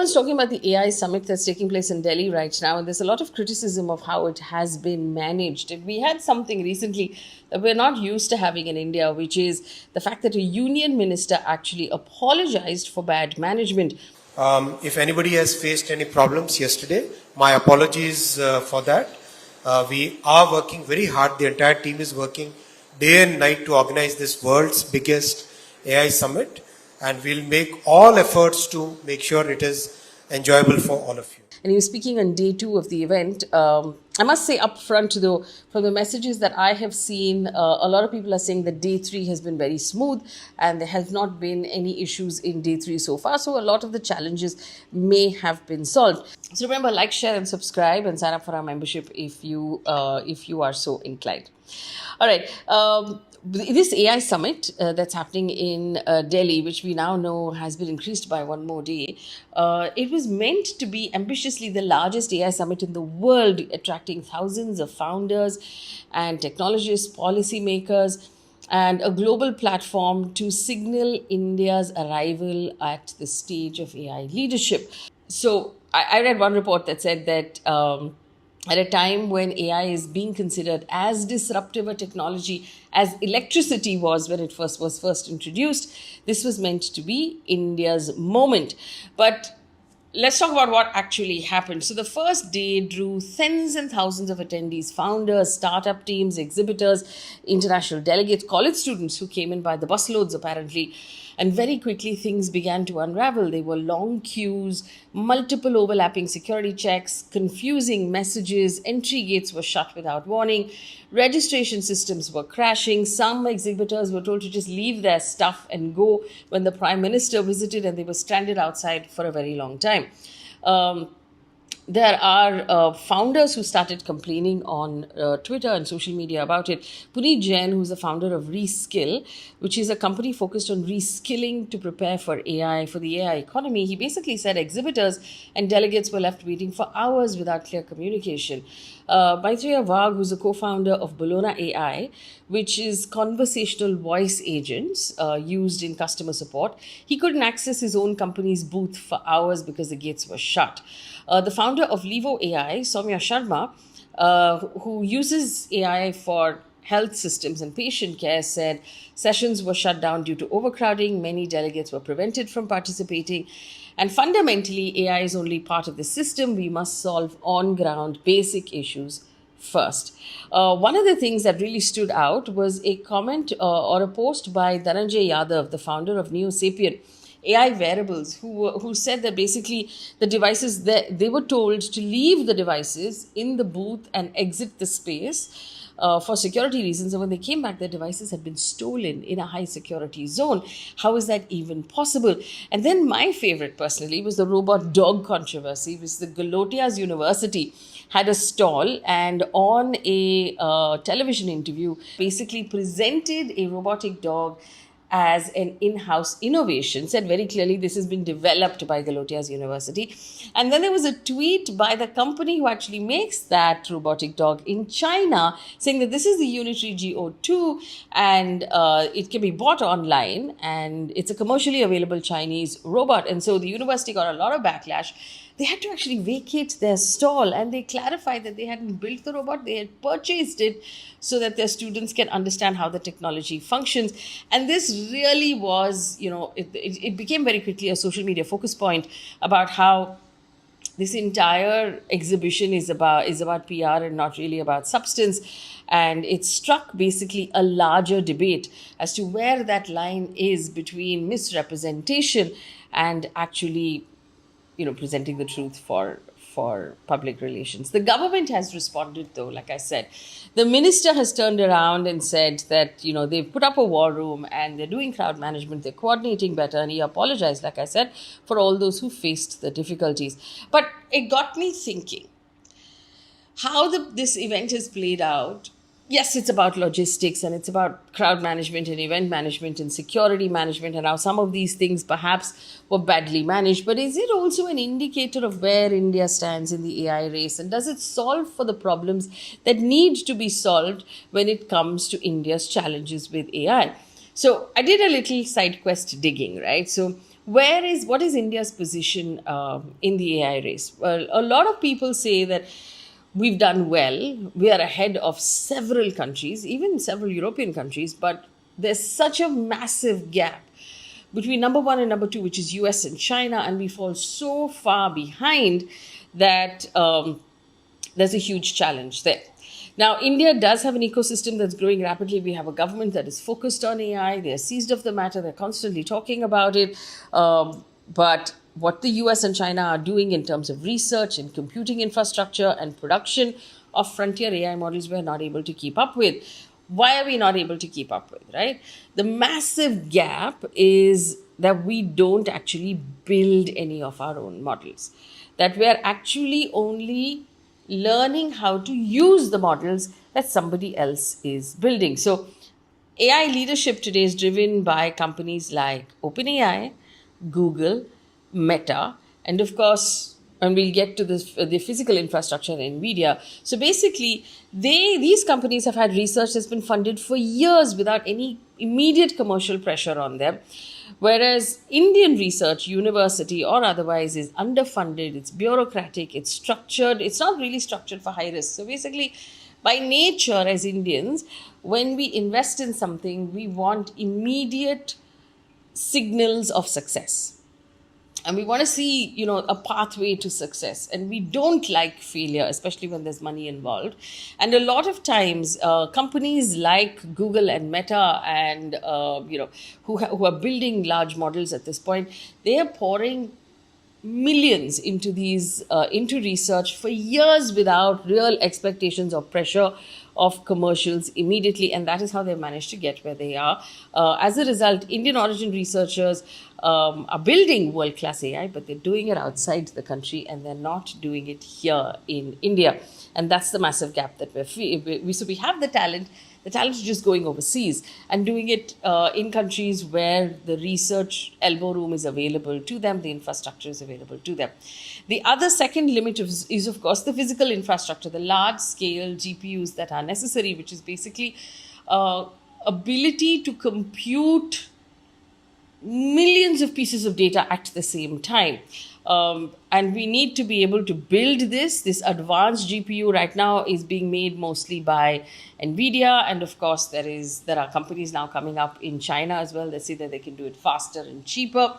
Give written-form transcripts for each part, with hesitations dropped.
Everyone's talking about the AI summit that's taking place in Delhi right now, and there's a lot of criticism of how it has been managed. And we had something recently that we're not used to having in India, which is the fact that a union minister actually apologized for bad management. If anybody has faced any problems yesterday, my apologies for that. We are working very hard. The entire team is working day and night to organize this world's biggest AI summit, and we'll make all efforts to make sure it is enjoyable for all of you. And he was speaking on day 2 of the event. I must say up front, though, from the messages that I have seen, a lot of people are saying that day 3 has been very smooth and there have not been any issues in day 3 so far. So a lot of the challenges may have been solved. So remember, like, share and subscribe and sign up for our membership if you are so inclined. All right. This AI summit that's happening in Delhi, which we now know has been increased by one more day, it was meant to be ambitiously the largest AI summit in the world, attracting thousands of founders and technologists, policymakers, and a global platform to signal India's arrival at the stage of AI leadership. So I read one report that said that at a time when AI is being considered as disruptive a technology as electricity was when it was first introduced, this was meant to be India's moment. But let's talk about what actually happened. So the first day drew tens and thousands of attendees, founders, startup teams, exhibitors, international delegates, college students who came in by the busloads apparently. And very quickly, things began to unravel. There were long queues, multiple overlapping security checks, confusing messages, entry gates were shut without warning, registration systems were crashing. Some exhibitors were told to just leave their stuff and go when the Prime Minister visited, and they were stranded outside for a very long time. There are founders who started complaining on Twitter and social media about it. Puneet Jain, who's the founder of Reskill, which is a company focused on reskilling to prepare for AI, for the AI economy, he basically said exhibitors and delegates were left waiting for hours without clear communication. Maitreya Vagh, who's a co-founder of Bologna AI, which is conversational voice agents used in customer support, he couldn't access his own company's booth for hours because the gates were shut. The founder of Levo AI, Soumya Sharma, who uses AI for health systems and patient care, said sessions were shut down due to overcrowding. Many delegates were prevented from participating. And fundamentally, AI is only part of the system. We must solve on-ground basic issues first. One of the things that really stood out was a comment or a post by Dhananjay Yadav, the founder of Neo Sapien AI Wearables, who said that basically the devices, they were told to leave the devices in the booth and exit the space for security reasons. And when they came back, their devices had been stolen in a high security zone. How is that even possible? And then my favorite personally was the robot dog controversy, which the Galotias University had a stall, and on a television interview basically presented a robotic dog as an in-house innovation, said very clearly this has been developed by Galotias University. And then there was a tweet by the company who actually makes that robotic dog in China saying that this is the Unitary GO2 and it can be bought online and it's a commercially available Chinese robot. And so the university got a lot of backlash. They had to actually vacate their stall, and they clarified that they hadn't built the robot, they had purchased it so that their students can understand how the technology functions. And this really was, it became very quickly a social media focus point about how this entire exhibition is about PR and not really about substance. And it struck basically a larger debate as to where that line is between misrepresentation and actually presenting the truth for public relations. The government has responded, though, like I said. The minister has turned around and said that, they've put up a war room and they're doing crowd management, they're coordinating better, and he apologized, like I said, for all those who faced the difficulties. But it got me thinking, how this event has played out. Yes, it's about logistics and it's about crowd management and event management and security management and how some of these things perhaps were badly managed. But is it also an indicator of where India stands in the AI race? And does it solve for the problems that need to be solved when it comes to India's challenges with AI? So I did a little side quest digging, right? So what is India's position in the AI race? Well, a lot of people say that we've done well. We are ahead of several countries, even several European countries, but there's such a massive gap between number one and number two, which is US and China, and we fall so far behind that there's a huge challenge there. Now, India does have an ecosystem that's growing rapidly. We have a government that is focused on AI. They're seized of the matter. They're constantly talking about it. But what the US and China are doing in terms of research and computing infrastructure and production of frontier AI models, we're not able to keep up with. Why are we not able to keep up with, right? The massive gap is that we don't actually build any of our own models, that we're actually only learning how to use the models that somebody else is building. So AI leadership today is driven by companies like OpenAI, Google, Meta, and of course, and we'll get to this, the physical infrastructure in NVIDIA. So basically, these companies have had research that's been funded for years without any immediate commercial pressure on them. Whereas Indian research, university or otherwise, is underfunded, it's bureaucratic, it's structured, it's not really structured for high risk. So basically, by nature, as Indians, when we invest in something, we want immediate signals of success. And we want to see, a pathway to success. And we don't like failure, especially when there's money involved. And a lot of times, companies like Google and Meta and, who are building large models at this point, they are pouring millions into into research for years without real expectations or pressure of commercials immediately, and that is how they managed to get where they are. As a result, Indian origin researchers are building world-class AI, but they're doing it outside the country and they're not doing it here in India. And that's the massive gap that so we have the talent is just going overseas and doing it in countries where the research elbow room is available to them, the infrastructure is available to them. The other second limit is of course, the physical infrastructure, the large-scale GPUs that are necessary, which is basically ability to compute millions of pieces of data at the same time. And we need to be able to build this advanced GPU right now is being made mostly by NVIDIA. And of course, there are companies now coming up in China as well. They say that they can do it faster and cheaper.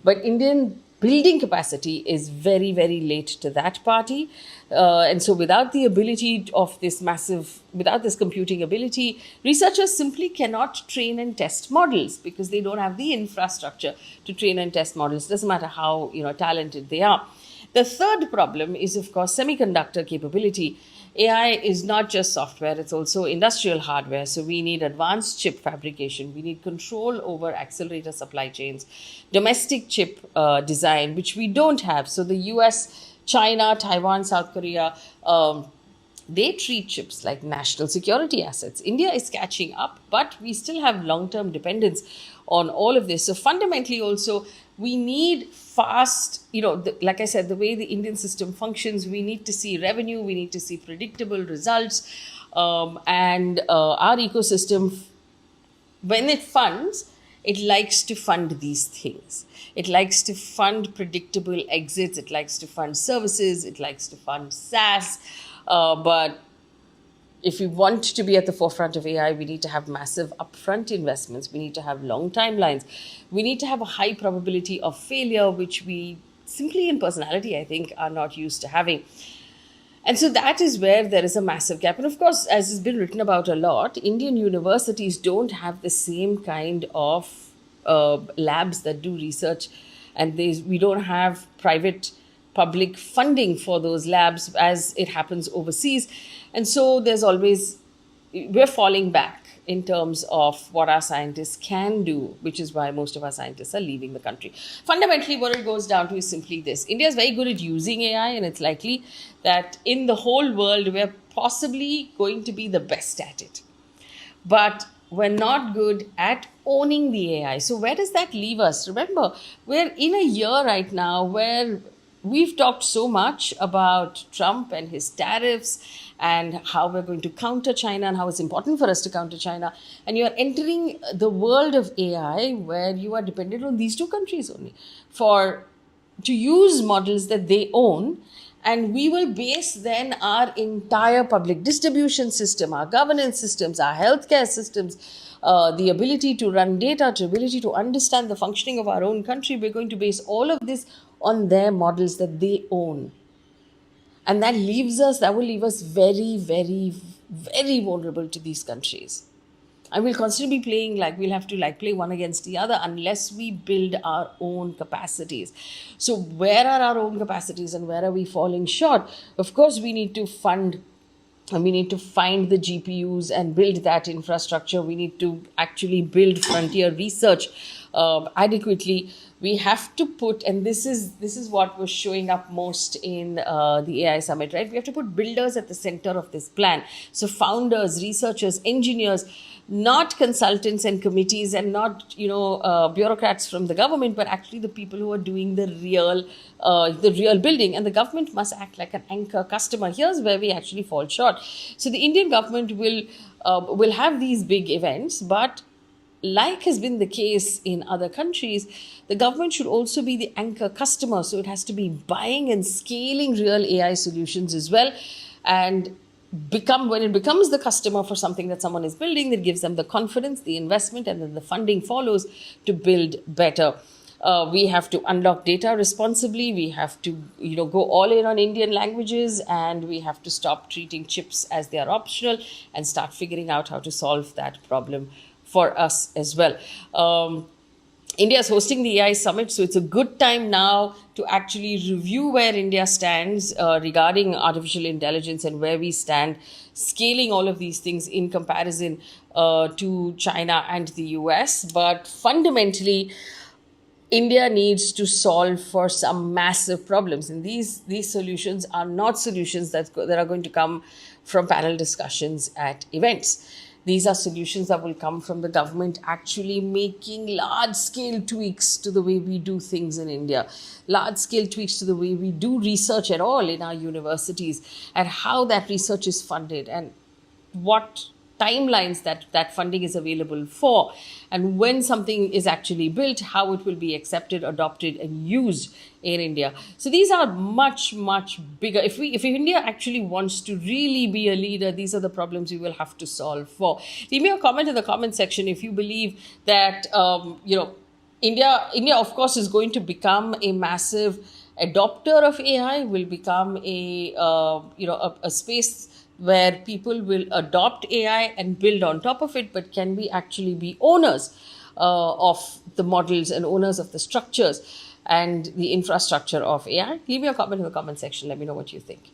But Indian building capacity is very, very late to that party. And so without the ability of without this computing ability, researchers simply cannot train and test models because they don't have the infrastructure to train and test models. Doesn't matter how, talented they are. The third problem is, of course, semiconductor capability. AI is not just software, it's also industrial hardware. So we need advanced chip fabrication. We need control over accelerator supply chains, domestic chip design, which we don't have. So the US, China, Taiwan, South Korea, they treat chips like national security assets. India is catching up, but we still have long-term dependence on all of this. So fundamentally also, we need fast, like I said, the way the Indian system functions, we need to see revenue, we need to see predictable results. And our ecosystem, when it funds, it likes to fund these things. It likes to fund predictable exits. It likes to fund services. It likes to fund SaaS. But if we want to be at the forefront of AI, we need to have massive upfront investments. We need to have long timelines. We need to have a high probability of failure, which we simply in personality, I think, are not used to having. And so that is where there is a massive gap. And of course, as has been written about a lot, Indian universities don't have the same kind of labs that do research. And we don't have public funding for those labs as it happens overseas. And so we're falling back in terms of what our scientists can do, which is why most of our scientists are leaving the country. Fundamentally, what it goes down to is simply this. India is very good at using AI, and it's likely that in the whole world, we're possibly going to be the best at it. But we're not good at owning the AI. So where does that leave us? Remember, we're in a year right now where we've talked so much about Trump and his tariffs and how we're going to counter China and how it's important for us to counter China. And you're entering the world of AI where you are dependent on these two countries only for to use models that they own, and we will base then our entire public distribution system, our governance systems, our healthcare systems, the ability to run data, the ability to understand the functioning of our own country. We're going to base all of this on their models that they own. And that will leave us very, very, very vulnerable to these countries. And we'll constantly be playing like we'll have to like play one against the other unless we build our own capacities. So where are our own capacities and where are we falling short? Of course, we need to fund and we need to find the GPUs and build that infrastructure. We need to actually build frontier research adequately. We have to put, and this is what was showing up most in the AI summit, right? We have to put builders at the center of this plan. So founders, researchers, engineers, not consultants and committees, and not bureaucrats from the government, but actually the people who are doing the real building. And the government must act like an anchor customer. Here's where we actually fall short. So the Indian government will have these big events, but like has been the case in other countries, the government should also be the anchor customer. So it has to be buying and scaling real AI solutions as well. And when it becomes the customer for something that someone is building, that gives them the confidence, the investment, and then the funding follows to build better. We have to unlock data responsibly. We have to, go all in on Indian languages, and we have to stop treating chips as they are optional and start figuring out how to solve that problem for us as well. India is hosting the AI summit, so it's a good time now to actually review where India stands regarding artificial intelligence and where we stand, scaling all of these things in comparison to China and the US. But fundamentally, India needs to solve for some massive problems, and these solutions are not solutions that are going to come from panel discussions at events. These are solutions that will come from the government actually making large-scale tweaks to the way we do things in India, large-scale tweaks to the way we do research at all in our universities, and how that research is funded, and what timelines that funding is available for, and when something is actually built, how it will be accepted, adopted, and used in India. So these are much, much bigger. If India actually wants to really be a leader, these are the problems we will have to solve for. Leave me a comment in the comment section if you believe that India, of course, is going to become a massive adopter of AI, will become a space where people will adopt AI and build on top of it, but can we actually be owners of the models and owners of the structures and the infrastructure of AI? Leave me a comment in the comment section. Let me know what you think.